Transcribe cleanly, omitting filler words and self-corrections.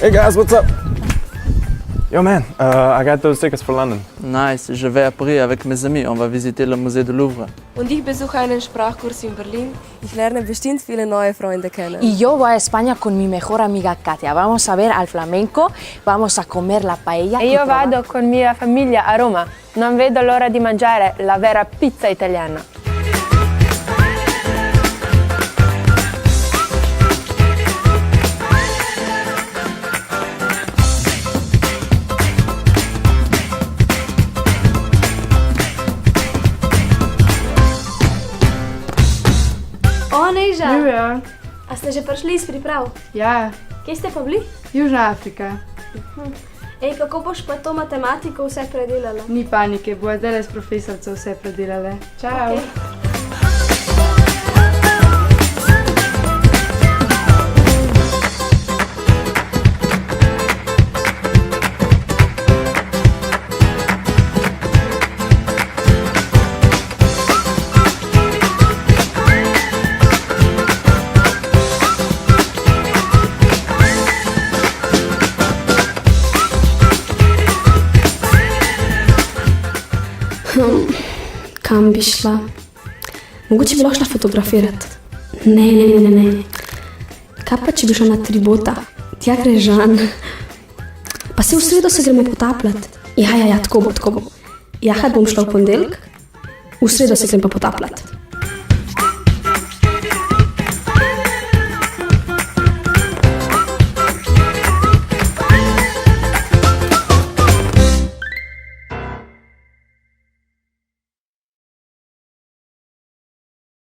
Hey guys, what's up? Yo man, I got those tickets for London. Nice, je vais à Paris avec mes amis, on va visiter le musée du Louvre. Und ich besuche einen Sprachkurs in Berlin. Ich lerne bestimmt viele neue Freunde kennen. Y yo voy a España con mi mejor amiga Katia. Vamos a ver al flamenco, vamos a comer la paella. E io vado con mia famiglia a Roma. Non vedo l'ora di mangiare la vera pizza italiana. Nejža, Živijo. a ste že prišli iz priprav? Ja, Kje ste pa bili? Južna Afrika. Ej, kako boš pa to matematiko vse predelala? Ni panike, bo zdaj s profesorco vse predelale. Čau! Kam bi šla? Mogoče bi lahko šla fotografirati. Ne. Kaj pa, če bi šla na Tribota? Tja gre Žan. Pa se v sredo se gremo potapljati. Ja, tako bo. Jahat bom šla v ponedeljek, v sredo se grem pa potapljati.